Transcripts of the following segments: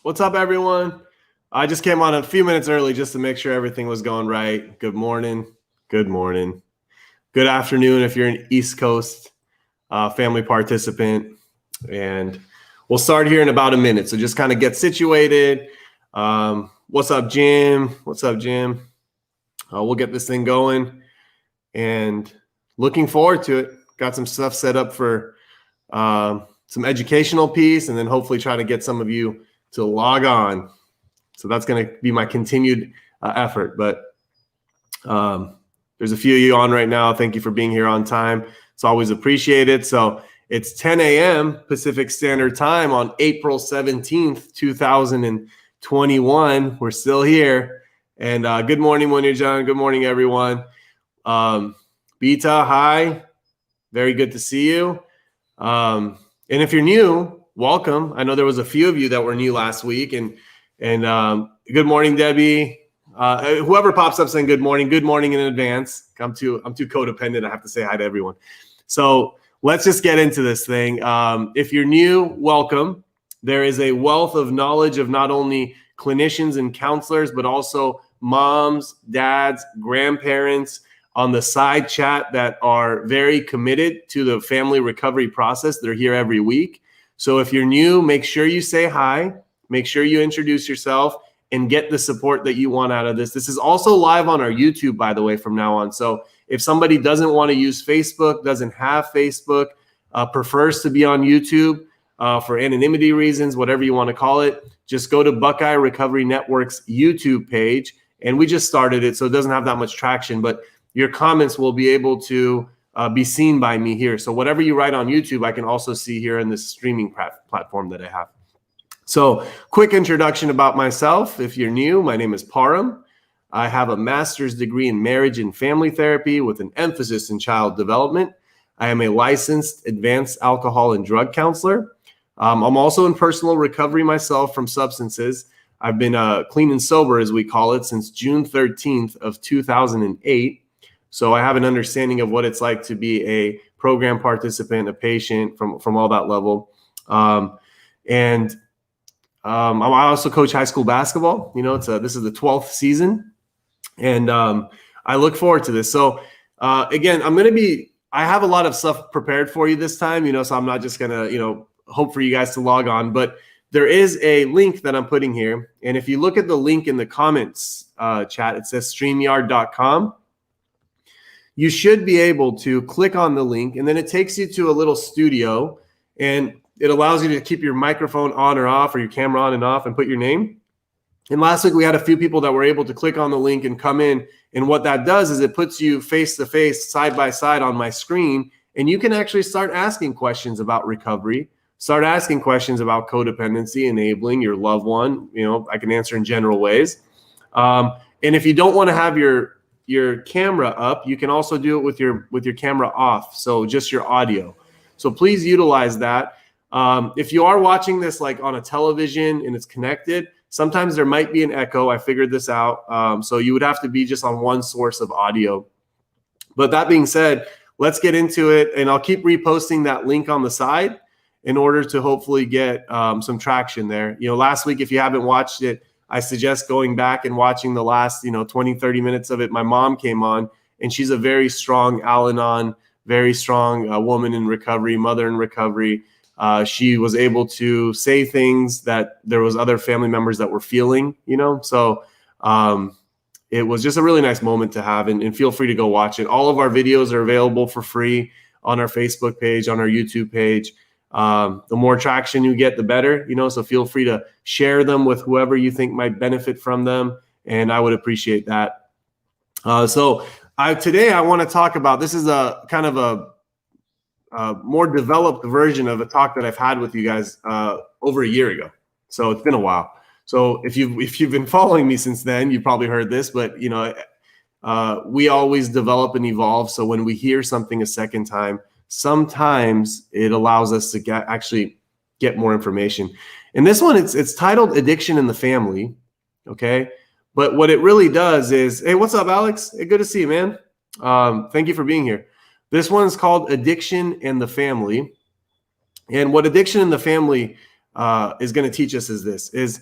What's up, everyone? I just came on a few minutes early just to make sure everything was going right. Good morning. Good morning. Good afternoon if you're an East Coast family participant. And we'll start here in about a minute. So just kind of get situated. What's up, Jim? What's up, Jim? We'll get this thing going. And looking forward to it. Got some stuff set up for some educational piece, and then hopefully try to get some of you to log on. So that's going to be my continued effort. But there's a few of you on right now. Thank you for being here on time. It's always appreciated. So it's 10 a.m. Pacific Standard Time on April 17th, 2021. We're still here. And good morning, Munirjan. Good morning, everyone. Beta, hi. Very good to see you. And if you're new, welcome. I know there was a few of you that were new last week. And good morning, Debbie. Whoever pops up saying good morning in advance. I'm too codependent. I have to say hi to everyone. So let's just get into this thing. If you're new, welcome. There is a wealth of knowledge of not only clinicians and counselors, but also moms, dads, grandparents on the side chat that are very committed to the family recovery process. They're here every week. So if you're new, make sure you say hi, make sure you introduce yourself and get the support that you want out of this. This is also live on our YouTube, by the way, from now on. So if somebody doesn't want to use Facebook, doesn't have Facebook, prefers to be on YouTube for anonymity reasons, whatever you want to call it, just go to Buckeye Recovery Network's YouTube page. And we just started it, so it doesn't have that much traction, but your comments will be able to be seen by me here. So whatever you write on YouTube, I can also see here in this streaming platform that I have. So quick introduction about myself. If you're new, my name is Param. I have a master's degree in marriage and family therapy with an emphasis in child development. I am a licensed advanced alcohol and drug counselor. I'm also in personal recovery myself from substances. I've been clean and sober, as we call it, since June 13th of 2008. So I have an understanding of what it's like to be a program participant, a patient from all that level. I also coach high school basketball. You know, this is the 12th season, and I look forward to this. So again, I have a lot of stuff prepared for you this time, you know, so I'm not just gonna, hope for you guys to log on, but there is a link that I'm putting here. And if you look at the link in the comments chat, it says StreamYard.com. You should be able to click on the link, and then it takes you to a little studio, and it allows you to keep your microphone on or off, or your camera on and off, and put your name. And last week we had a few people that were able to click on the link and come in. And what that does is it puts you face to face, side by side on my screen, and you can actually start asking questions about recovery, start asking questions about codependency, enabling your loved one. You know, I can answer in general ways. And if you don't want to have your camera up, you can also do it with your camera off, so just your audio. So please utilize that. If you are watching this like on a television and it's connected, sometimes there might be an echo. I figured this out. So you would have to be just on one source of audio. But that being said, let's get into it, and I'll keep reposting that link on the side in order to hopefully get some traction there. You know, last week, if you haven't watched it, I suggest going back and watching the last, 20, 30 minutes of it. My mom came on, and she's a very strong Al-Anon, very strong woman in recovery, mother in recovery. She was able to say things that there was other family members that were feeling, So it was just a really nice moment to have, and feel free to go watch it. All of our videos are available for free on our Facebook page, on our YouTube page. The more traction you get, the better, so feel free to share them with whoever you think might benefit from them. And I would appreciate that. Today I want to talk about, this is a kind of a more developed version of a talk that I've had with you guys over a year ago. So it's been a while. So if you've been following me since then, you probably heard this, but we always develop and evolve. So when we hear something a second time, sometimes it allows us to actually get more information. And this one, it's titled Addiction in the Family, okay? But what it really does is, hey, what's up, Alex? Hey, good to see you, man. Thank you for being here. This one's called Addiction in the Family. And what Addiction in the Family is going to teach us is this: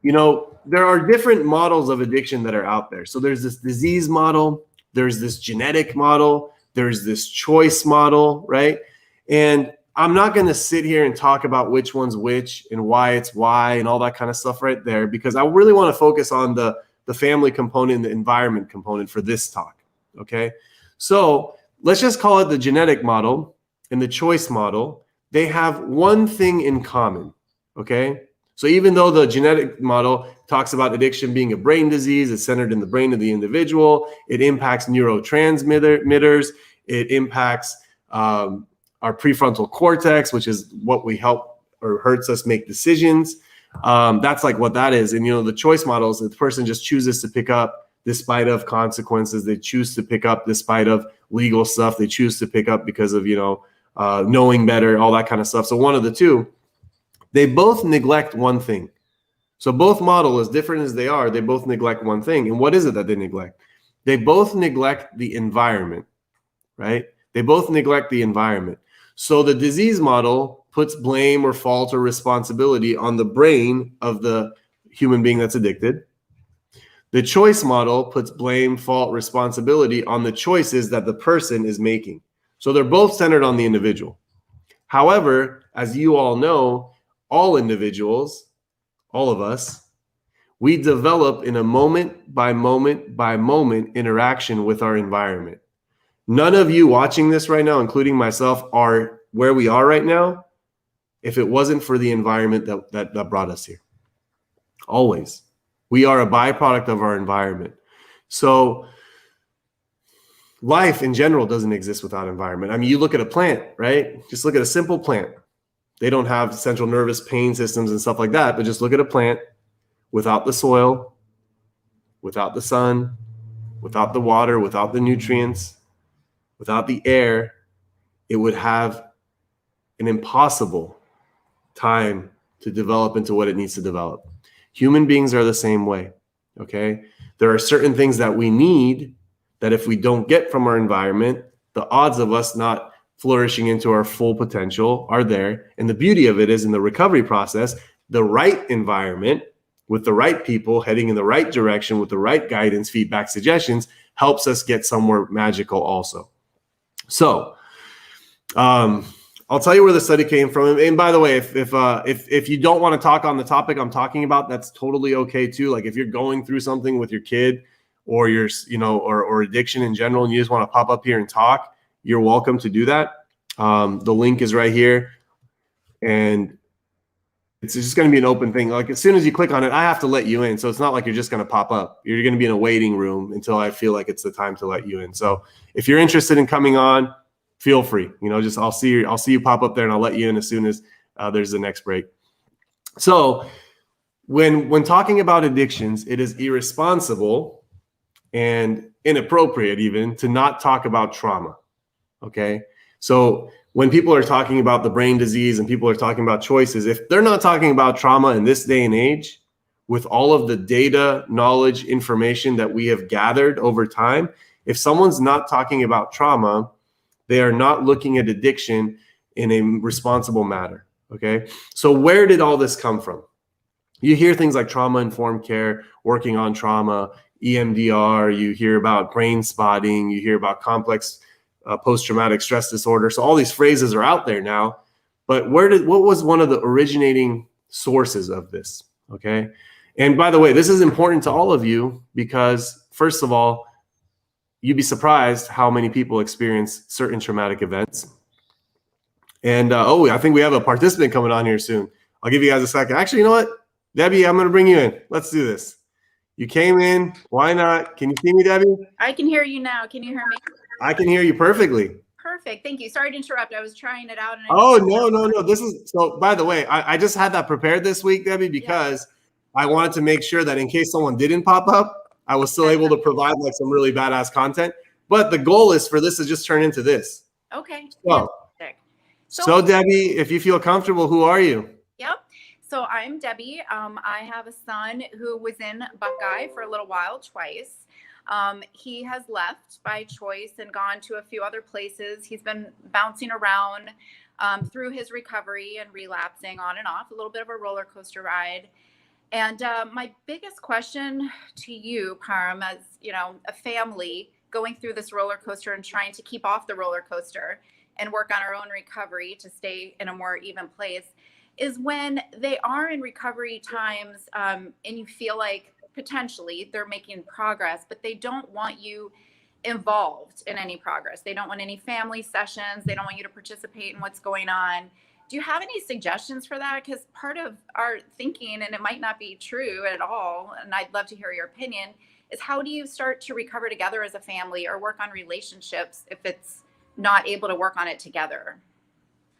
you know, there are different models of addiction that are out there. So there's this disease model, there's this genetic model, there's this choice model, right? And I'm not going to sit here and talk about which one's which and why it's why and all that kind of stuff right there, because I really want to focus on the family component and the environment component for this talk, okay? So let's just call it the genetic model and the choice model. They have one thing in common, okay? So even though the genetic model talks about addiction being a brain disease, it's centered in the brain of the individual, it impacts neurotransmitters, it impacts our prefrontal cortex, which is what we help or hurts us make decisions. That's like what that is. And, you know, the choice models, the person just chooses to pick up despite of consequences. They choose to pick up despite of legal stuff. They choose to pick up because of, you know, knowing better, all that kind of stuff. So one of the two. They both neglect one thing. So both model, as different as they are, they both neglect one thing. And what is it that they neglect? They both neglect the environment, right? They both neglect the environment. So the disease model puts blame or fault or responsibility on the brain of the human being that's addicted. The choice model puts blame, fault, responsibility on the choices that the person is making. So they're both centered on the individual. However, as you all know, all individuals, all of us, we develop in a moment by moment by moment interaction with our environment. None of you watching this right now, including myself, are where we are right now if it wasn't for the environment that brought us here. Always. We are a byproduct of our environment. So life in general doesn't exist without environment. I mean, you look at a plant, right? Just look at a simple plant. They don't have central nervous pain systems and stuff like that, but just look at a plant without the soil, without the sun, without the water, without the nutrients, without the air, it would have an impossible time to develop into what it needs to develop. Human beings are the same way, okay? There are certain things that we need that if we don't get from our environment, the odds of us not flourishing into our full potential are there. And the beauty of it is in the recovery process, the right environment with the right people heading in the right direction with the right guidance, feedback, suggestions helps us get somewhere magical also. So I'll tell you where the study came from. And by the way, if you don't want to talk on the topic I'm talking about, that's totally okay too. Like if you're going through something with your kid or your, you know, or addiction in general, and you just want to pop up here and talk, you're welcome to do that. The link is right here, and it's just going to be an open thing. Like as soon as you click on it, I have to let you in. So it's not like you're just going to pop up. You're going to be in a waiting room until I feel like it's the time to let you in. So if you're interested in coming on, feel free. You know, just I'll see you pop up there, and I'll let you in as soon as there's the next break. So when talking about addictions, it is irresponsible and inappropriate even to not talk about trauma. Okay. So when people are talking about the brain disease and people are talking about choices, if they're not talking about trauma in this day and age, with all of the data, knowledge, information that we have gathered over time, if someone's not talking about trauma, they are not looking at addiction in a responsible manner. Okay. So where did all this come from? You hear things like trauma-informed care, working on trauma, EMDR, you hear about brain spotting, you hear about complex post-traumatic stress disorder. So all these phrases are out there now, but what was one of the originating sources of this? Okay. And by the way, this is important to all of you because first of all, you'd be surprised how many people experience certain traumatic events. And I think we have a participant coming on here soon. I'll give you guys a second. Actually, you know what? Debbie, I'm going to bring you in. Let's do this. You came in. Why not? Can you see me, Debbie? I can hear you now. Can you hear me? I can hear you perfectly. Perfect. Thank you. Sorry to interrupt. I was trying it out. And no. This is so. By the way, I just had that prepared this week, Debbie, because I wanted to make sure that in case someone didn't pop up, I was still able to provide like some really badass content. But the goal is for this to just turn into this. Okay. So Debbie, if you feel comfortable, who are you? Yep. So I'm Debbie. I have a son who was in Buckeye for a little while, twice. He has left by choice and gone to a few other places. He's been bouncing around. through his recovery and relapsing on and off, a little bit of a roller coaster ride. And my biggest question to you, Parm, as you know, a family going through this roller coaster and trying to keep off the roller coaster and work on our own recovery to stay in a more even place, is when they are in recovery times and you feel like potentially they're making progress, but they don't want you involved in any progress. They don't want any family sessions. They don't want you to participate in what's going on. Do you have any suggestions for that? Because part of our thinking, and it might not be true at all, and I'd love to hear your opinion, is how do you start to recover together as a family or work on relationships if it's not able to work on it together?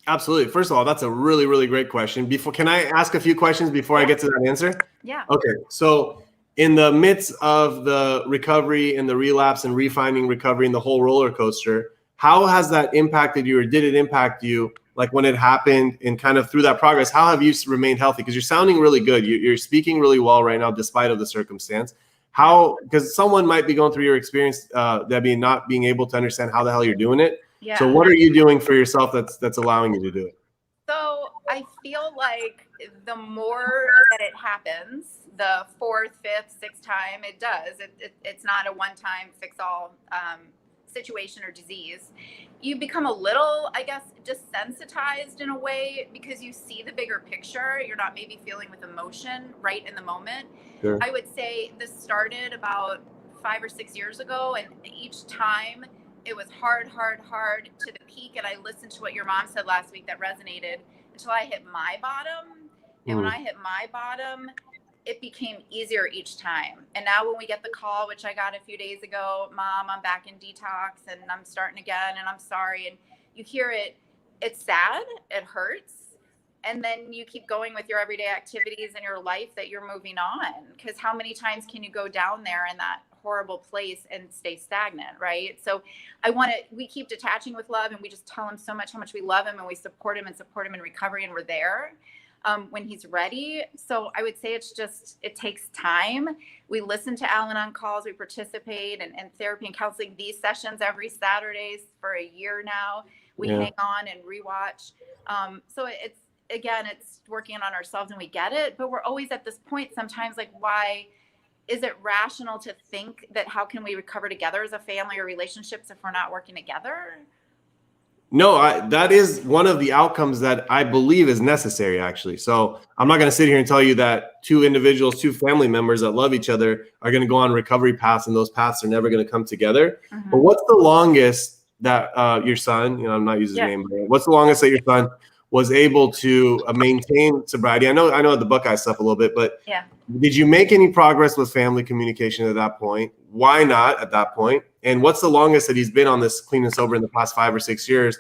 Absolutely. First of all, that's a really, really great question. Can I ask a few questions before I get to that answer? Yeah. Okay. So in the midst of the recovery and the relapse and refining recovery and the whole roller coaster, how has that impacted you, or did it impact you? Like when it happened and kind of through that progress, how have you remained healthy? Because you're sounding really good. You're speaking really well right now, despite of the circumstance. Because someone might be going through your experience, Debbie, and not being able to understand how the hell you're doing it. Yeah. So what are you doing for yourself that's allowing you to do it? So I feel like the more that it happens, the fourth, fifth, sixth time it does, it's not a one-time fix-all situation or disease. You become a little, I guess, desensitized in a way because you see the bigger picture. You're not maybe feeling with emotion right in the moment. Sure. I would say this started about 5 or 6 years ago, and each time it was hard to the peak. And I listened to what your mom said last week that resonated until I hit my bottom. And when I hit my bottom, it became easier each time. And now when we get the call, which I got a few days ago, Mom, I'm back in detox and I'm starting again and I'm sorry. And you hear it, it's sad, it hurts. And then you keep going with your everyday activities and your life that you're moving on. Because how many times can you go down there in that horrible place and stay stagnant, right? So we keep detaching with love, and we just tell him so much how much we love him, and we support him in recovery, and we're there when he's ready. So I would say it takes time. We listen to Al-Anon calls, we participate in therapy and counseling, these sessions every Saturdays for a year now. We hang on and rewatch. So it's working on ourselves, and we get it, but we're always at this point sometimes like, why is it rational to think that how can we recover together as a family or relationships if we're not working together? No, that is one of the outcomes that I believe is necessary, actually. So I'm not going to sit here and tell you that two family members that love each other are going to go on recovery paths, and those paths are never going to come together. But what's the longest that your son, I'm not using his name, but what's the longest that your son was able to maintain sobriety? I know the Buckeye stuff a little bit, but did you make any progress with family communication at that point? Why not at that point? And what's the longest that he's been on this clean and sober in the past 5 or 6 years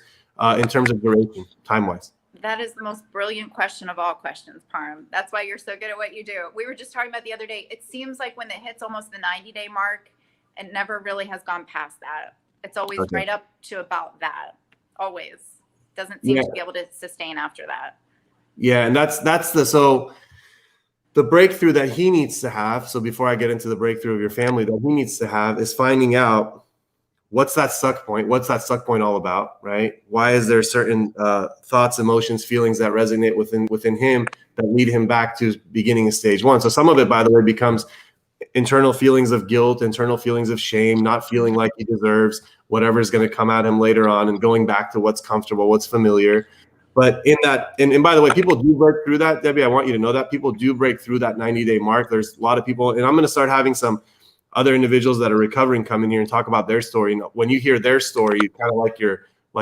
in terms of duration, time-wise? That is the most brilliant question of all questions, Parm. That's why you're so good at what you do. We were just talking about the other day. It seems like when it hits almost the 90-day mark, it never really has gone past that. It's always right up to about that. Always. Doesn't seem to be able to sustain after that. Yeah, and that's the breakthrough that he needs to have. So before I get into the breakthrough of your family that he needs to have is finding out what's that suck point? What's that suck point all about, right? Why is there certain thoughts, emotions, feelings that resonate within him that lead him back to beginning of stage one? So some of it, by the way, becomes internal feelings of guilt, internal feelings of shame, not feeling like he deserves whatever is going to come at him later on, and going back to what's comfortable, what's familiar. But in that, and by the way, people do break through that, Debbie. I want you to know that people do break through that 90-day mark. There's a lot of people, and I'm going to start having some other individuals that are recovering come in here and talk about their story. And when you hear their story, kind of like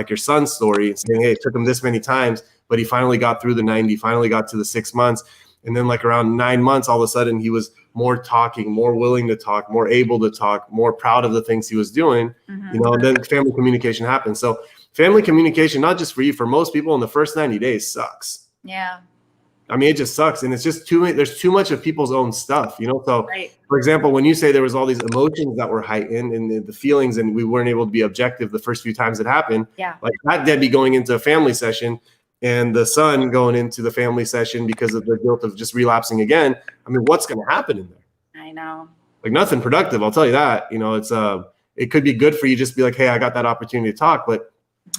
your son's story, and saying, hey, it took him this many times, but he finally got through the 90, finally got to the 6 months. And then like around 9 months, all of a sudden he was more talking, more willing to talk, more able to talk, more proud of the things he was doing, and then family communication happens. So family communication, not just for you, for most people in the first 90 days sucks. Yeah. I mean, it just sucks. And it's just there's too much of people's own stuff, So for example, when you say there was all these emotions that were heightened and the feelings, and we weren't able to be objective the first few times it happened, like that Debbie going into a family session and the son going into the family session because of the guilt of just relapsing again. I mean, what's going to happen in there? I know. Like nothing productive. I'll tell you that, it's, it could be good for you just to be like, hey, I got that opportunity to talk, but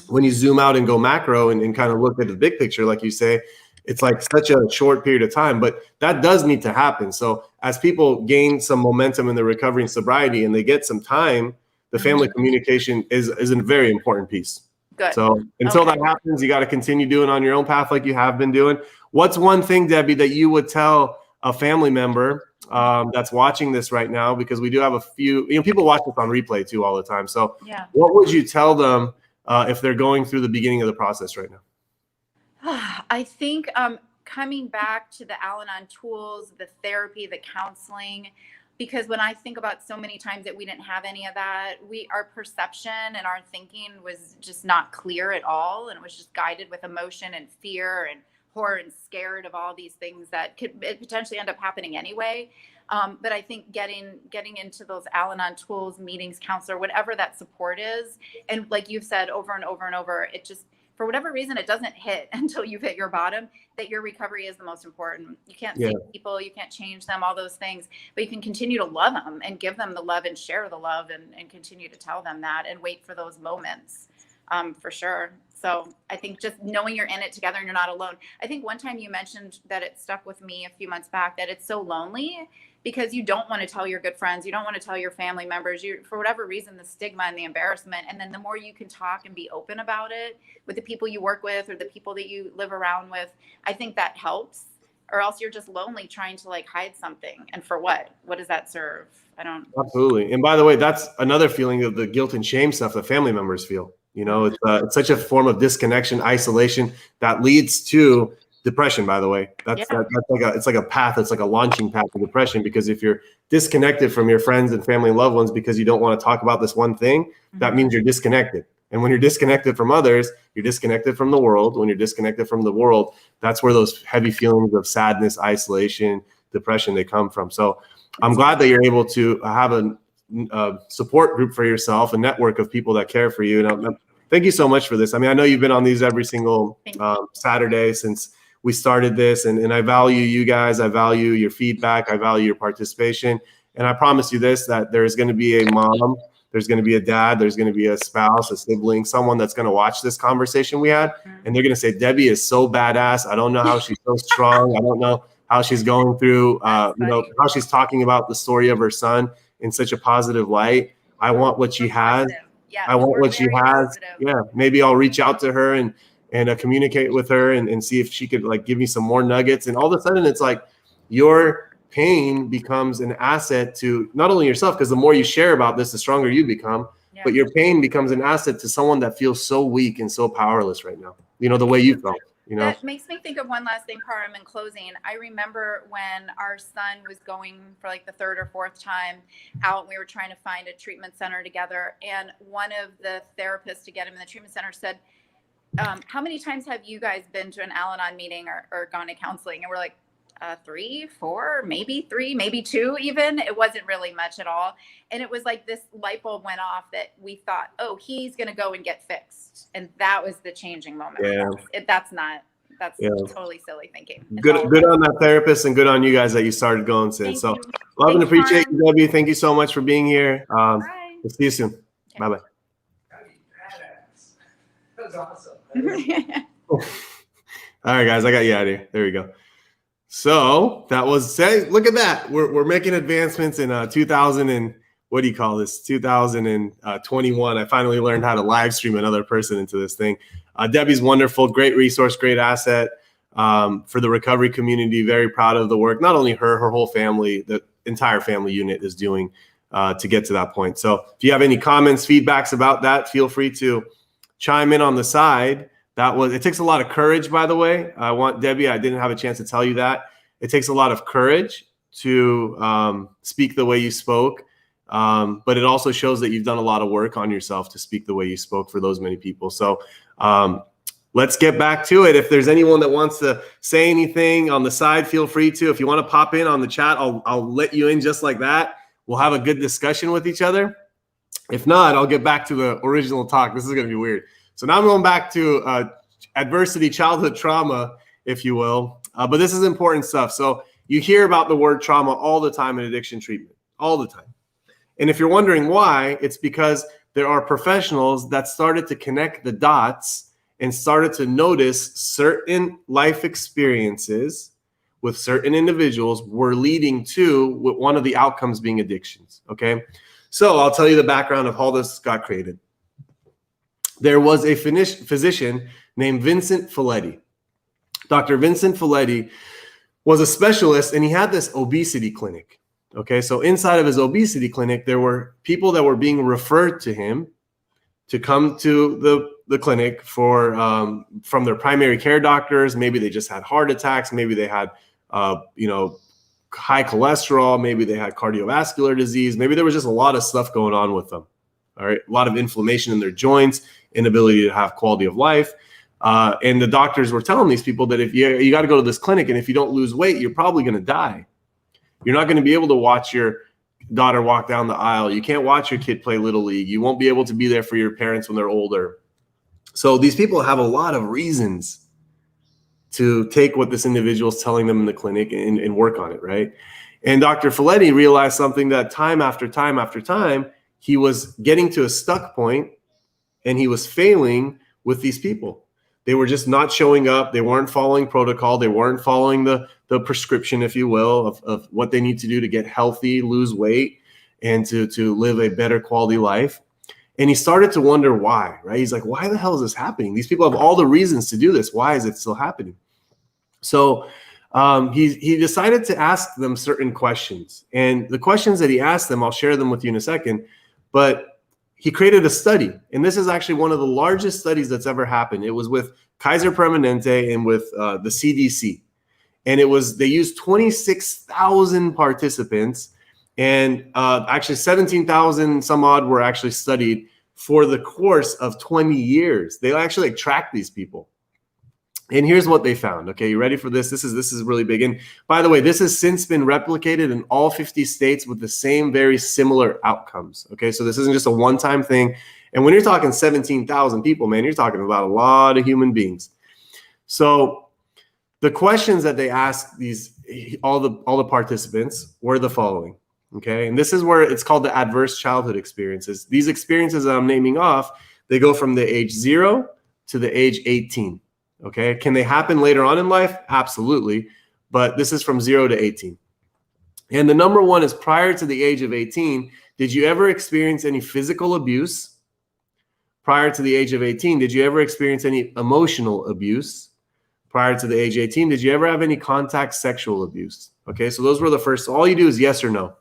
when you zoom out and go macro and kind of look at the big picture, like you say, it's like such a short period of time, but that does need to happen. So as people gain some momentum in the recovery and sobriety and they get some time, the family communication is a very important piece. Good. So until that happens, you got to continue doing on your own path like you have been doing. What's one thing, Debbie, that you would tell a family member that's watching this right now? Because we do have a few, people watch this on replay too all the time. So what would you tell them if they're going through the beginning of the process right now? I think coming back to the Al-Anon tools, the therapy, the counseling, because when I think about so many times that we didn't have any of that, our perception and our thinking was just not clear at all. And it was just guided with emotion and fear and horror and scared of all these things that could potentially end up happening anyway. But I think getting into those Al-Anon tools, meetings, counselor, whatever that support is. And like you've said over and over and over, it just, for whatever reason, it doesn't hit until you've hit your bottom, that your recovery is the most important. You can't save people, you can't change them, all those things, but you can continue to love them and give them the love and share the love and continue to tell them that and wait for those moments, for sure. So I think just knowing you're in it together and you're not alone. I think one time you mentioned that it stuck with me a few months back, that it's so lonely because you don't want to tell your good friends. You don't want to tell your family members, for whatever reason, the stigma and the embarrassment. And then the more you can talk and be open about it with the people you work with or the people that you live around with, I think that helps. Or else you're just lonely trying to like hide something. And for what? What does that serve? I don't. Absolutely. And by the way, that's another feeling of the guilt and shame stuff that family members feel. It's such a form of disconnection, isolation that leads to depression, by the way. That's like a path. It's like a launching path to depression, because if you're disconnected from your friends and family and loved ones because you don't want to talk about this one thing, that means you're disconnected. And when you're disconnected from others, you're disconnected from the world. When you're disconnected from the world, that's where those heavy feelings of sadness, isolation, depression, they come from. So I'm glad that you're able to have a support group for yourself, a network of people that care for you. And thank you so much for this. I mean, I know you've been on these every single Saturday since we started this, and I value you guys. I value your feedback. I value your participation. And I promise you this, that there's going to be a mom, there's going to be a dad, there's going to be a spouse, a sibling, someone that's going to watch this conversation we had, and they're going to say, Debbie is so badass. I don't know how she's so strong. I don't know how she's going through, how she's talking about the story of her son in such a positive light. I want what she has. Yeah, I want what she has. Positive. Yeah, maybe I'll reach out to her and communicate with her and see if she could like give me some more nuggets. And all of a sudden, it's like your pain becomes an asset to not only yourself, because the more you share about this, the stronger you become. Yeah. But your pain becomes an asset to someone that feels so weak and so powerless right now. The way you felt. That makes me think of one last thing, Parham, in closing. I remember when our son was going for like the third or fourth time out, and we were trying to find a treatment center together. And one of the therapists to get him in the treatment center said, how many times have you guys been to an Al-Anon meeting or gone to counseling? And we're like, 3, 4, maybe 3, maybe 2 even. It wasn't really much at all. And it was like this light bulb went off that we thought, oh, he's going to go and get fixed. And that was the changing moment. Yeah. That's totally silly thinking. Good on that therapist, and good on you guys that you started going since. So love and appreciate you, Debbie. Thank you so much for being here. We'll see you soon. Okay. Bye-bye. That was awesome. All right, guys, I got you out of here. There we go. So that was, look at that. We're making advancements in 2021. I finally learned how to live stream another person into this thing. Debbie's wonderful, great resource, great asset for the recovery community. Very proud of the work. Not only her whole family, the entire family unit is doing to get to that point. So if you have any comments, feedbacks about that, feel free to chime in on the side. It takes a lot of courage, by the way. Debbie, I didn't have a chance to tell you that. It takes a lot of courage to speak the way you spoke. But it also shows that you've done a lot of work on yourself to speak the way you spoke for those many people. So let's get back to it. If there's anyone that wants to say anything on the side, feel free to. If you want to pop in on the chat, I'll let you in just like that. We'll have a good discussion with each other. If not, I'll get back to the original talk. This is going to be weird. So now I'm going back to adversity, childhood trauma, if you will. But this is important stuff. So you hear about the word trauma all the time in addiction treatment, all the time. And if you're wondering why, it's because there are professionals that started to connect the dots and started to notice certain life experiences with certain individuals were leading to one of the outcomes being addictions. Okay. So I'll tell you the background of how this got created. There was a physician named Vincent Felitti. Dr. Vincent Felitti was a specialist, and he had this obesity clinic. Okay, so inside of his obesity clinic, there were people that were being referred to him to come to the clinic for from their primary care doctors. Maybe they just had heart attacks. Maybe they had high cholesterol. Maybe they had cardiovascular disease. Maybe there was just a lot of stuff going on with them. All right, a lot of inflammation in their joints, inability to have quality of life. And the doctors were telling these people that if you got to go to this clinic, and if you don't lose weight, you're probably going to die. You're not going to be able to watch your daughter walk down the aisle. You can't watch your kid play Little League. You won't be able to be there for your parents when they're older. So these people have a lot of reasons to take what this individual is telling them in the clinic and work on it, right? And Dr. Felitti realized something, that time after time after time, he was getting to a stuck point and he was failing with these people. They were just not showing up. They weren't following protocol. They weren't following the prescription, if you will, of what they need to do to get healthy, lose weight, and to live a better quality life. And he started to wonder why, right? He's like, why the hell is this happening? These people have all the reasons to do this. Why is it still happening? So he decided to ask them certain questions. And the questions that he asked them, I'll share them with you in a second, but he created a study, and this is actually one of the largest studies that's ever happened. It was with Kaiser Permanente and with the CDC, and they used 26,000 participants, and actually 17,000 some odd were actually studied for the course of 20 years. They actually tracked these people. And here's what they found. Okay, you ready for this? This is really big. And by the way, this has since been replicated in all 50 states with the same very similar outcomes. Okay, so this isn't just a one-time thing. And when you're talking 17,000 people, man, you're talking about a lot of human beings. So the questions that they asked all the participants were the following. Okay, and this is where it's called the adverse childhood experiences. These experiences that I'm naming off, they go from the age 0 to the age 18. Okay, can they happen later on in life? Absolutely. But this is from 0 to 18. And the number one is prior to the age of 18. Did you ever experience any physical abuse? Prior to the age of 18, did you ever experience any emotional abuse? Prior to the age of 18, did you ever have any contact sexual abuse? Okay, so those were the first. All you do is yes or no.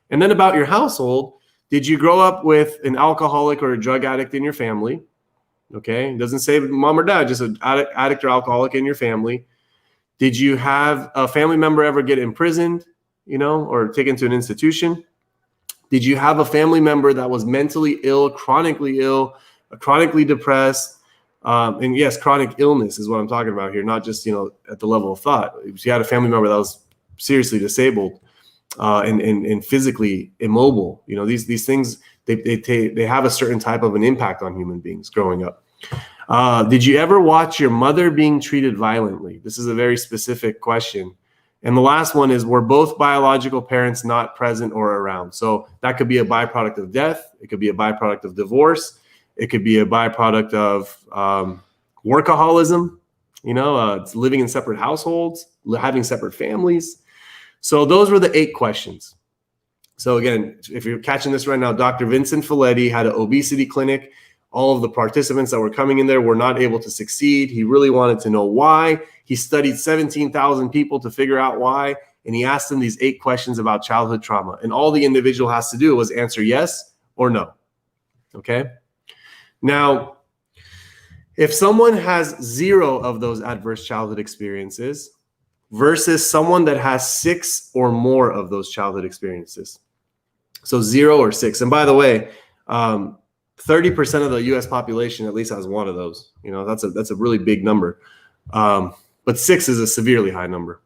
And then about your household, did you grow up with an alcoholic or a drug addict in your family? Okay, it doesn't say mom or dad, just an addict or alcoholic in your family. Did you have a family member ever get imprisoned, or taken to an institution? Did you have a family member that was mentally ill, chronically depressed? And yes, chronic illness is what I'm talking about here, not just, at the level of thought. If you had a family member that was seriously disabled and physically immobile, these things, they have a certain type of an impact on human beings growing up. Did you ever watch your mother being treated violently? This is a very specific question. And the last one is, were both biological parents not present or around? So that could be a byproduct of death. It could be a byproduct of divorce. It could be a byproduct of workaholism, it's living in separate households, having separate families. So those were the 8 questions. So again, if you're catching this right now, Dr. Vincent Felitti had an obesity clinic. All of the participants that were coming in there were not able to succeed. He really wanted to know why. He studied 17,000 people to figure out why. And he asked them these 8 questions about childhood trauma. And all the individual has to do was answer yes or no. Okay. Now, if someone has 0 of those adverse childhood experiences versus someone that has 6 or more of those childhood experiences, so 0 or 6. And by the way, 30% of the U.S. population at least has one of those. That's a really big number. But 6 is a severely high number.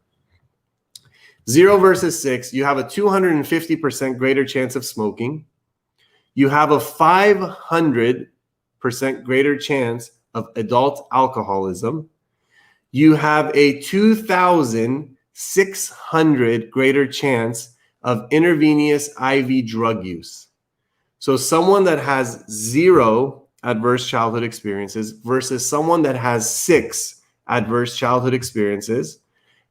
0 versus 6, you have a 250% greater chance of smoking. You have a 500% greater chance of adult alcoholism. You have a 2,600 greater chance of intravenous IV drug use. So someone that has 0 adverse childhood experiences versus someone that has 6 adverse childhood experiences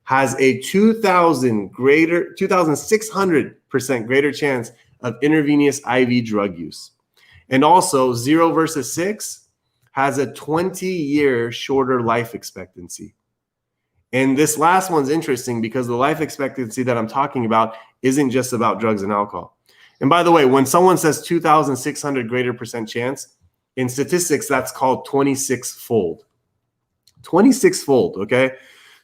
has a 2,600% greater chance of intravenous IV drug use. And also 0 versus 6 has a 20-year shorter life expectancy. And this last one's interesting because the life expectancy that I'm talking about isn't just about drugs and alcohol. And by the way, when someone says 2,600 greater percent chance, in statistics, that's called 26-fold. 26-fold, okay?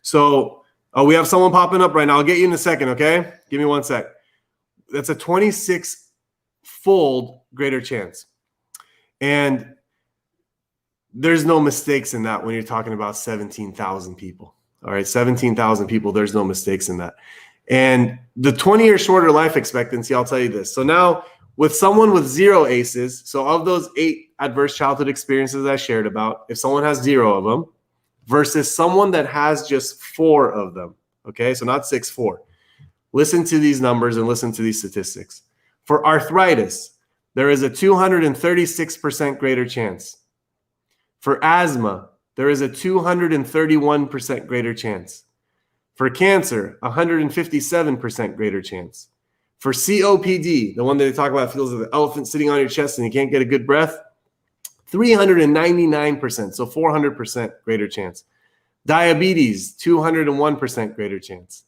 So we have someone popping up right now. I'll get you in a second, okay? Give me 1 sec. That's a 26-fold greater chance. And there's no mistakes in that when you're talking about 17,000 people. All right, 17,000 people, there's no mistakes in that. And the 20-year shorter life expectancy, I'll tell you this. So now with someone with 0 ACEs, so of those 8 adverse childhood experiences I shared about, if someone has 0 of them versus someone that has just 4 of them, okay, so not 6, 4. Listen to these numbers and listen to these statistics. For arthritis, there is a 236% greater chance. For asthma, there is a 231% greater chance. For cancer, 157% greater chance. For COPD, the one that they talk about feels like the elephant sitting on your chest and you can't get a good breath, 399%, so 400% greater chance. Diabetes, 201% greater chance.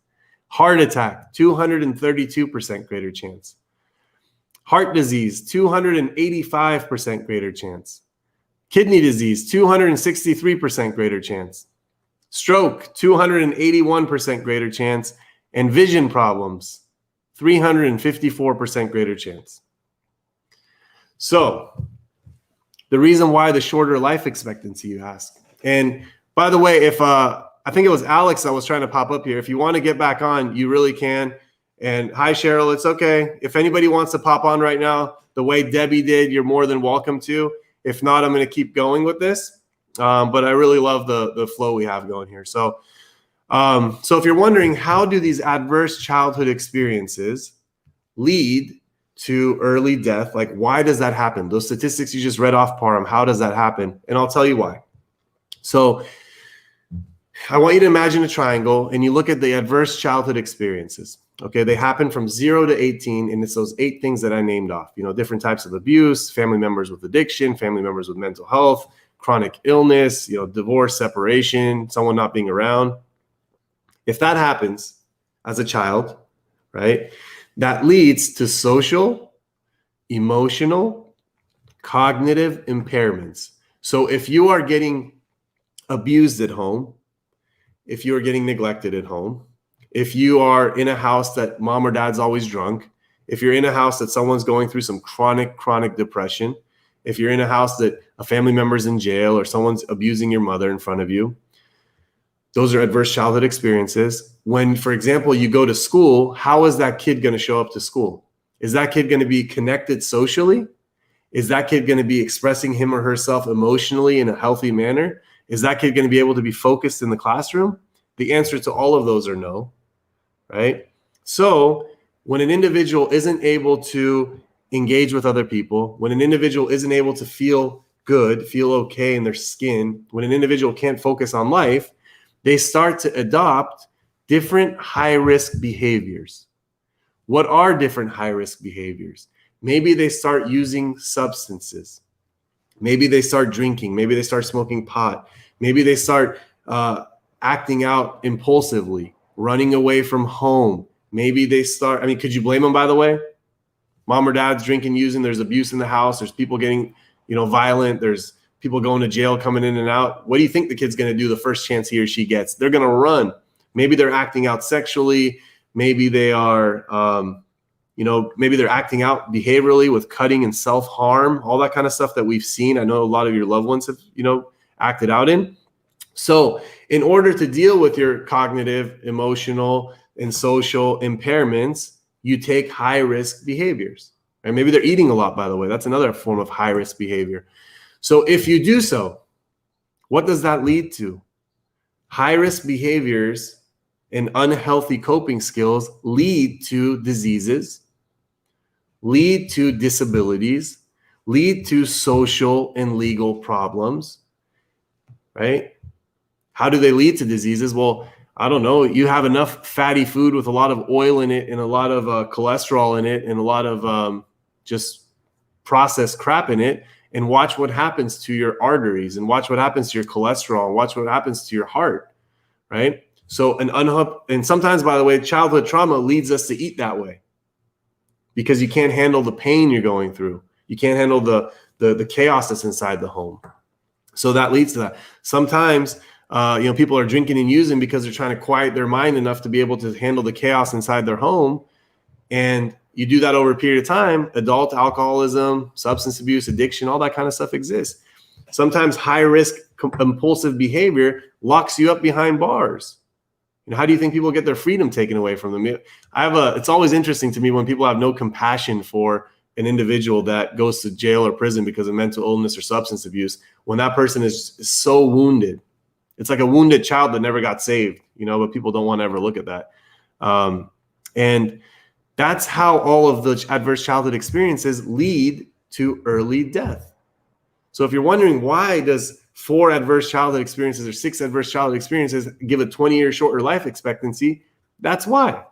Heart attack, 232% greater chance. Heart disease, 285% greater chance. Kidney disease, 263% greater chance. Stroke, 281% greater chance. And vision problems, 354% greater chance. So the reason why the shorter life expectancy, you ask. And by the way, if I think it was Alex that was trying to pop up here. If you want to get back on, you really can. And hi, Cheryl, it's okay. If anybody wants to pop on right now, the way Debbie did, you're more than welcome to. If not, I'm going to keep going with this. But I really love the flow we have going here. So if you're wondering, how do these adverse childhood experiences lead to early death? Like, why does that happen? Those statistics you just read off, Param, how does that happen? And I'll tell you why. So I want you to imagine a triangle and you look at the adverse childhood experiences. Okay, they happen from 0 to 18, and it's those 8 things that I named off. You know, different types of abuse, family members with addiction, family members with mental health, chronic illness, you know, divorce, separation, someone not being around. If that happens as a child, right, that leads to social, emotional, cognitive impairments. So if you are getting abused at home, if you are getting neglected at home, if you are in a house that mom or dad's always drunk, if you're in a house that someone's going through some chronic depression, if you're in a house that a family member's in jail or someone's abusing your mother in front of you, those are adverse childhood experiences. When, for example, you go to school, how is that kid going to show up to school? Is that kid going to be connected socially? Is that kid going to be expressing him or herself emotionally in a healthy manner? Is that kid going to be able to be focused in the classroom? The answer to all of those are no. Right? So when an individual isn't able to engage with other people, when an individual isn't able to feel good, feel okay in their skin, when an individual can't focus on life, they start to adopt different high-risk behaviors. What are different high-risk behaviors? Maybe they start using substances. Maybe they start drinking. Maybe they start smoking pot. Maybe they start acting out impulsively, running away from home. Maybe they start, I mean, could you blame them, by the way? Mom or dad's drinking, using, there's abuse in the house, there's people getting, you know, violent, there's people going to jail, coming in and out. What do you think the kid's going to do the first chance he or she gets? They're going to run. Maybe they're acting out sexually. Maybe they are, maybe they're acting out behaviorally with cutting and self-harm, all that kind of stuff that we've seen. I know a lot of your loved ones have, acted out in. So in order to deal with your cognitive, emotional, and social impairments, you take high-risk behaviors. And maybe they're eating a lot, by the way. That's another form of high-risk behavior. So if you do so, what does that lead to? High-risk behaviors and unhealthy coping skills lead to diseases, lead to disabilities, lead to social and legal problems, right? How do they lead to diseases? Well, I don't know. You have enough fatty food with a lot of oil in it and a lot of cholesterol in it and a lot of just processed crap in it, and watch what happens to your arteries and watch what happens to your cholesterol and watch what happens to your heart, right? So and sometimes, by the way, childhood trauma leads us to eat that way because you can't handle the pain you're going through. You can't handle the chaos that's inside the home. So that leads to that. Sometimes, people are drinking and using because they're trying to quiet their mind enough to be able to handle the chaos inside their home. And you do that over a period of time, adult alcoholism, substance abuse, addiction, all that kind of stuff exists. Sometimes high risk impulsive behavior locks you up behind bars. How do you think people get their freedom taken away from them? It's always interesting to me when people have no compassion for an individual that goes to jail or prison because of mental illness or substance abuse, when that person is so wounded. It's like a wounded child that never got saved, but people don't want to ever look at that. And that's how all of the adverse childhood experiences lead to early death. So if you're wondering why does 4 adverse childhood experiences or 6 adverse childhood experiences give a 20-year shorter life expectancy, that's why.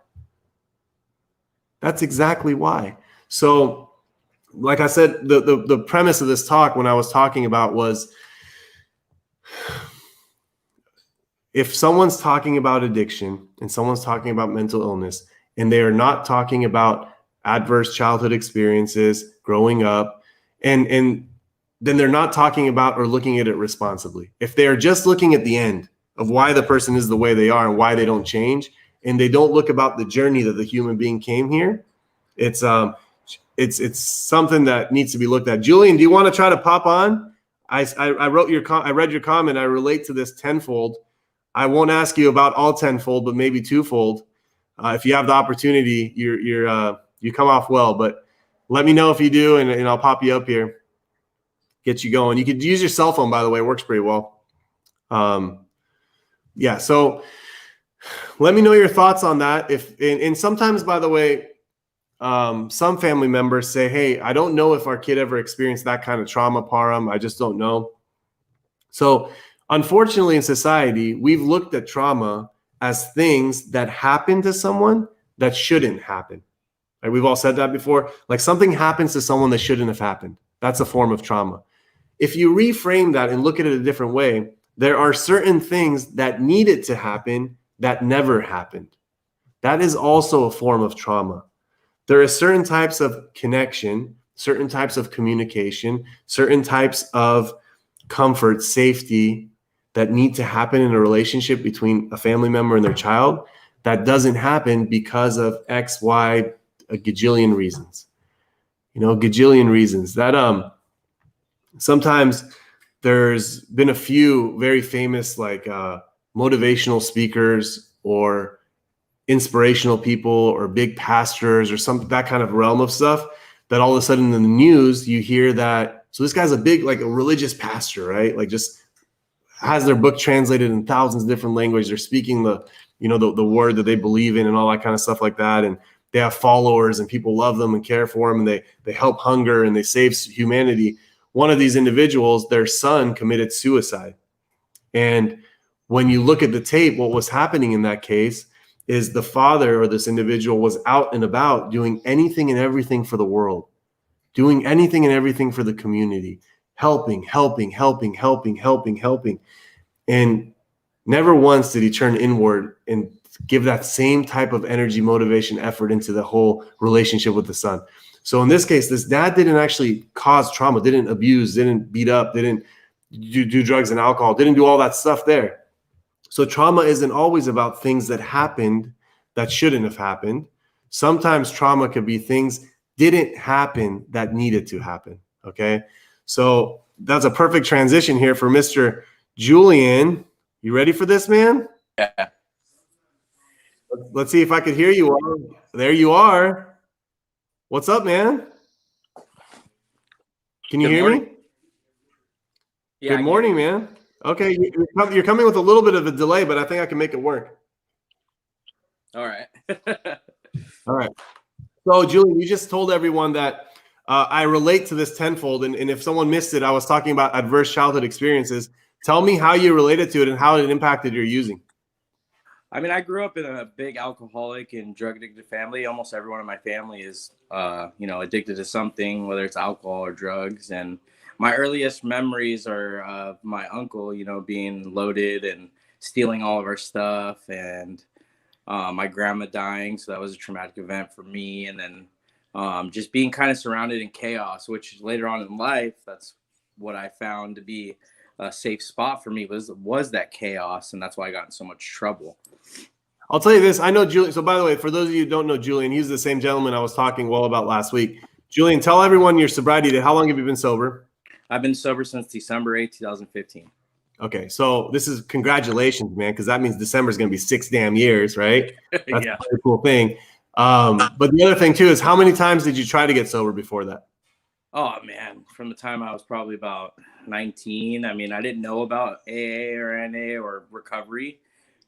That's exactly why. So like I said, the premise of this talk when I was talking about was, if someone's talking about addiction and someone's talking about mental illness and they are not talking about adverse childhood experiences growing up, and then they're not talking about or looking at it responsibly. If they are just looking at the end of why the person is the way they are and why they don't change, and they don't look about the journey that the human being came here, it's something that needs to be looked at. Julian, do you want to try to pop on? I read your comment. I relate to this tenfold. I won't ask you about all tenfold, but maybe twofold. If you have the opportunity, you come off well. But let me know if you do, and I'll pop you up here, get you going. You could use your cell phone, by the way. It works pretty well. Yeah. So let me know your thoughts on that. And sometimes, by the way, some family members say, "Hey, I don't know if our kid ever experienced that kind of trauma, Param. I just don't know." So unfortunately, in society, we've looked at trauma as things that happen to someone that shouldn't happen. Right? We've all said that before. Like something happens to someone that shouldn't have happened. That's a form of trauma. If you reframe that and look at it a different way, there are certain things that needed to happen that never happened. That is also a form of trauma. There are certain types of connection, certain types of communication, certain types of comfort, safety that need to happen in a relationship between a family member and their child that doesn't happen because of X, Y, a gajillion reasons. Gajillion reasons. That sometimes there's been a few very famous motivational speakers or inspirational people or big pastors or that kind of realm of stuff that all of a sudden in the news you hear that, so this guy's a big a religious pastor, right? Just has their book translated in thousands of different languages. They're speaking the word that they believe in and all that kind of stuff like that. And they have followers and people love them and care for them. And they help hunger and they save humanity. One of these individuals, their son committed suicide. And when you look at the tape, what was happening in that case is the father or this individual was out and about doing anything and everything for the world, doing anything and everything for the community, helping. And never once did he turn inward and give that same type of energy, motivation, effort into the whole relationship with the son. So in this case, this dad didn't actually cause trauma, didn't abuse, didn't beat up, didn't do drugs and alcohol, didn't do all that stuff there. So trauma isn't always about things that happened that shouldn't have happened. Sometimes trauma could be things didn't happen that needed to happen. Okay. So that's a perfect transition here for Mr. Julian. You ready for this, man? Yeah. Let's see if I could hear you. There you are. What's up, man? Can you hear me? Yeah, Good morning, man. Okay, you're coming with a little bit of a delay, but I think I can make it work. All right. All right. So, Julian, you just told everyone that I relate to this tenfold. And if someone missed it, I was talking about adverse childhood experiences. Tell me how you related to it and how it impacted your using. I mean, I grew up in a big alcoholic and drug addicted family. Almost everyone in my family is, addicted to something, whether it's alcohol or drugs. And my earliest memories are of my uncle, being loaded and stealing all of our stuff, and my grandma dying. So that was a traumatic event for me. And then just being kind of surrounded in chaos, which later on in life, that's what I found to be a safe spot for me was that chaos. And that's why I got in so much trouble. I'll tell you this. I know Julian. So, by the way, for those of you who don't know Julian, he's the same gentleman I was talking well about last week. Julian, tell everyone your sobriety date. How long have you been sober? I've been sober since December 8th, 2015. Okay, so this is congratulations, man, because that means December is going to be 6 damn years, right? That's Yeah. a pretty cool thing. But the other thing too is, how many times did you try to get sober before that? Oh man, from the time I was probably about 19. I mean, I didn't know about AA or NA or recovery,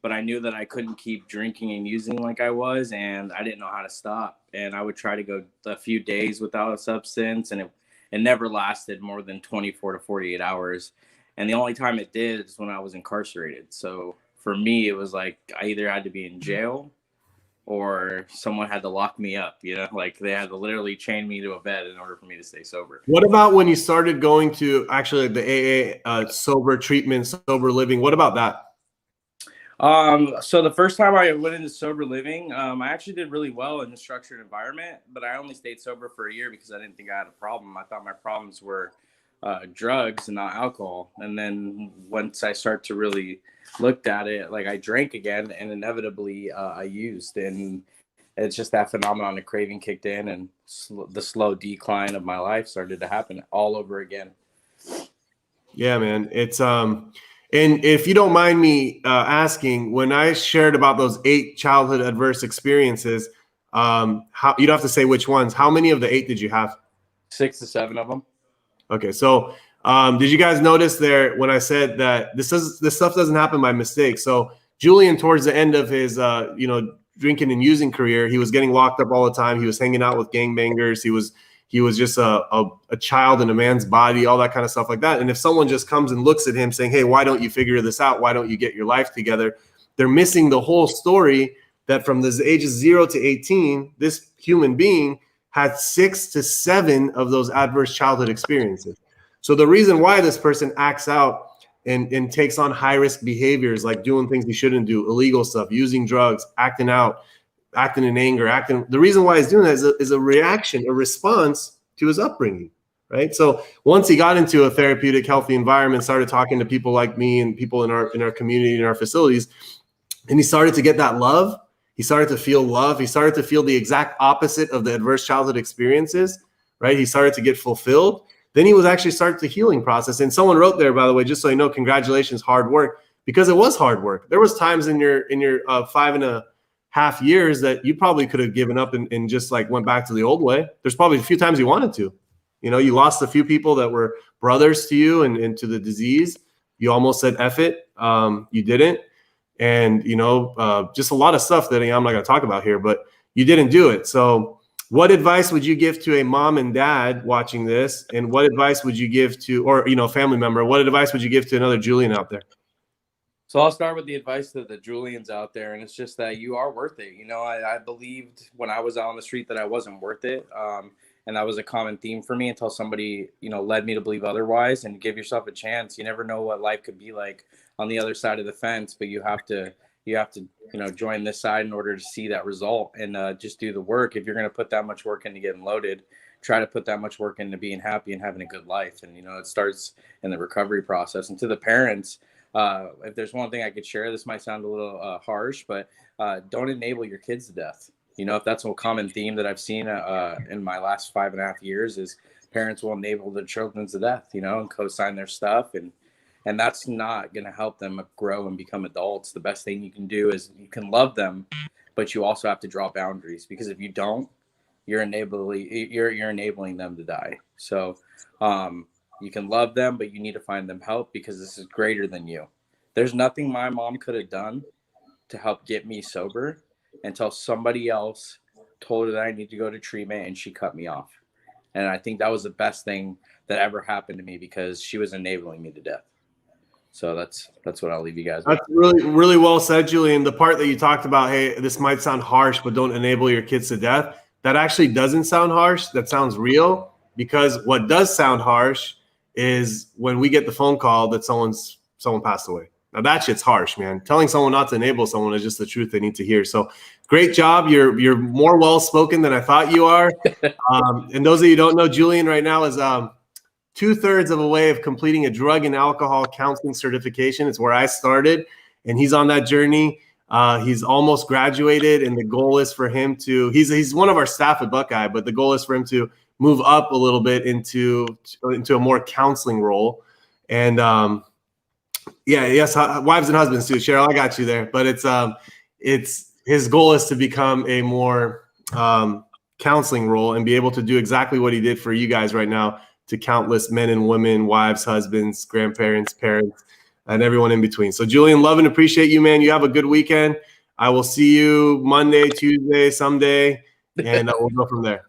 but I knew that I couldn't keep drinking and using like I was, and I didn't know how to stop. And I would try to go a few days without a substance, and it never lasted more than 24 to 48 hours. And the only time it did is when I was incarcerated. So for me, it was like I either had to be in jail or someone had to lock me up, like they had to literally chain me to a bed in order for me to stay sober. What about when you started going to actually the AA sober treatment, sober living? What about that? So the first time I went into sober living, I actually did really well in a structured environment, but I only stayed sober for a year because I didn't think I had a problem. I thought my problems were drugs and not alcohol. And then once I start to really looked at it, like I drank again, and inevitably I used, and it's just that phenomenon of craving kicked in, and the slow decline of my life started to happen all over again. Yeah, man. It's and if you don't mind me asking, when I shared about those 8 childhood adverse experiences, how you don't have to say which ones. How many of the 8 did you have? 6 to 7 of them. Okay, so did you guys notice there when I said that this stuff doesn't happen by mistake? So Julian, towards the end of his drinking and using career, he was getting locked up all the time. He was hanging out with gangbangers. He was just a child in a man's body, all that kind of stuff like that. And if someone just comes and looks at him saying, "Hey, why don't you figure this out? Why don't you get your life together?" They're missing the whole story that from the ages 0 to 18, this human being had 6 to 7 of those adverse childhood experiences. So the reason why this person acts out and takes on high-risk behaviors like doing things he shouldn't do, illegal stuff, using drugs, acting out, acting in anger, the reason why he's doing that is a reaction, a response to his upbringing, right? So once he got into a therapeutic, healthy environment, started talking to people like me and people in our community, in our facilities, and he started to get that love. He started to feel love. He started to feel the exact opposite of the adverse childhood experiences, right? He started to get fulfilled. Then he was actually started the healing process. And someone wrote there, by the way, just so you know, congratulations, hard work, because it was hard work. There was times in your 5.5 years that you probably could have given up and just like went back to the old way. There's probably a few times you wanted to. You lost a few people that were brothers to you and to the disease. You almost said F it. You didn't. And, just a lot of stuff that I'm not going to talk about here, but you didn't do it. So what advice would you give to a mom and dad watching this? And what advice would you give to, or, family member, what advice would you give to another Julian out there? So I'll start with the advice to the Julians out there. And it's just that you are worth it. I believed when I was out on the street that I wasn't worth it. And that was a common theme for me until somebody, led me to believe otherwise. And give yourself a chance. You never know what life could be like on the other side of the fence, but you have to join this side in order to see that result, and just do the work. If you're going to put that much work into getting loaded, try to put that much work into being happy and having a good life. And, it starts in the recovery process. And to the parents, if there's one thing I could share, this might sound a little harsh, but don't enable your kids to death. If that's a common theme that I've seen in my last 5.5 years, is parents will enable their children to death, and co-sign their stuff. And that's not going to help them grow and become adults. The best thing you can do is you can love them, but you also have to draw boundaries, because if you don't, you're enabling them to die. So you can love them, but you need to find them help, because this is greater than you. There's nothing my mom could have done to help get me sober until somebody else told her that I need to go to treatment, and she cut me off. And I think that was the best thing that ever happened to me, because she was enabling me to death. So that's what I'll leave you guys with. That's really, really well said, Julian. The part that you talked about, hey, this might sound harsh, but don't enable your kids to death. That actually doesn't sound harsh. That sounds real, because what does sound harsh is when we get the phone call that someone passed away. Now that shit's harsh, man. Telling someone not to enable someone is just the truth they need to hear. So great job. You're more well-spoken than I thought you are. And those of you who don't know, Julian right now is 2/3 of a way of completing a drug and alcohol counseling certification. It's where I started, and he's on that journey. He's almost graduated, and the goal is for him to, he's one of our staff at Buckeye, but the goal is for him to move up a little bit into a more counseling role. And yes, wives and husbands too, Cheryl, I got you there. But it's his goal is to become a more counseling role and be able to do exactly what he did for you guys right now, to countless men and women, wives, husbands, grandparents, parents, and everyone in between. So Julian, love and appreciate you, man. You have a good weekend. I will see you Monday, Tuesday, someday, and we'll go from there.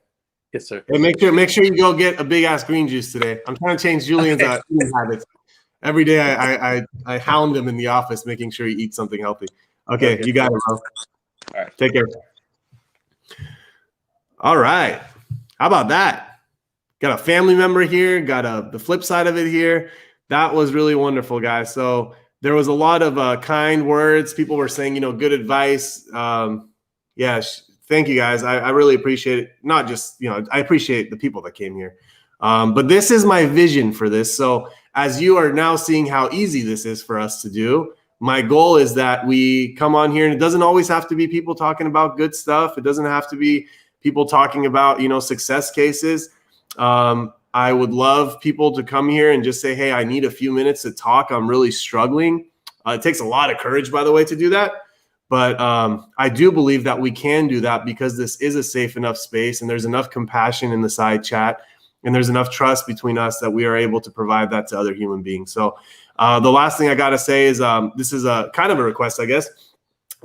Yes, sir. And make sure you go get a big ass green juice today. I'm trying to change Julian's eating habits. Every day I hound him in the office, making sure he eats something healthy. Okay, you got it, bro. All right. Take care. All right. How about that? Got a family member here, got the flip side of it here. That was really wonderful, guys. So there was a lot of kind words. People were saying, good advice. Thank you, guys. I really appreciate it. Not just, I appreciate the people that came here. But this is my vision for this. So as you are now seeing how easy this is for us to do, my goal is that we come on here, and it doesn't always have to be people talking about good stuff. It doesn't have to be people talking about, success cases. I would love people to come here and just say, hey, I need a few minutes to talk. I'm really struggling. It takes a lot of courage, by the way, to do that. But I do believe that we can do that, because this is a safe enough space, and there's enough compassion in the side chat, and there's enough trust between us that we are able to provide that to other human beings. So the last thing I got to say is this is a kind of a request, I guess.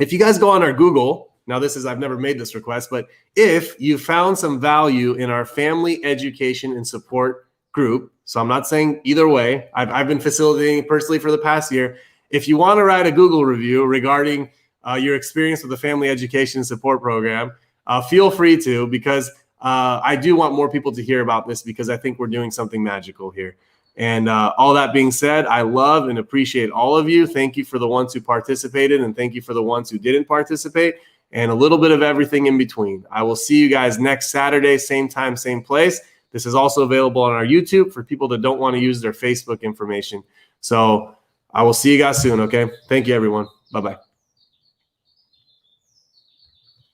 If you guys go on our Google, now I've never made this request, but if you found some value in our family education and support group, so I'm not saying either way, I've been facilitating personally for the past year. If you want to write a Google review regarding your experience with the family education and support program, feel free to, because I do want more people to hear about this, because I think we're doing something magical here. And all that being said, I love and appreciate all of you. Thank you for the ones who participated, and thank you for the ones who didn't participate, and a little bit of everything in between. I will see you guys next Saturday, same time, same place. This is also available on our YouTube for people that don't want to use their Facebook information. So I will see you guys soon, okay? Thank you, everyone. Bye-bye.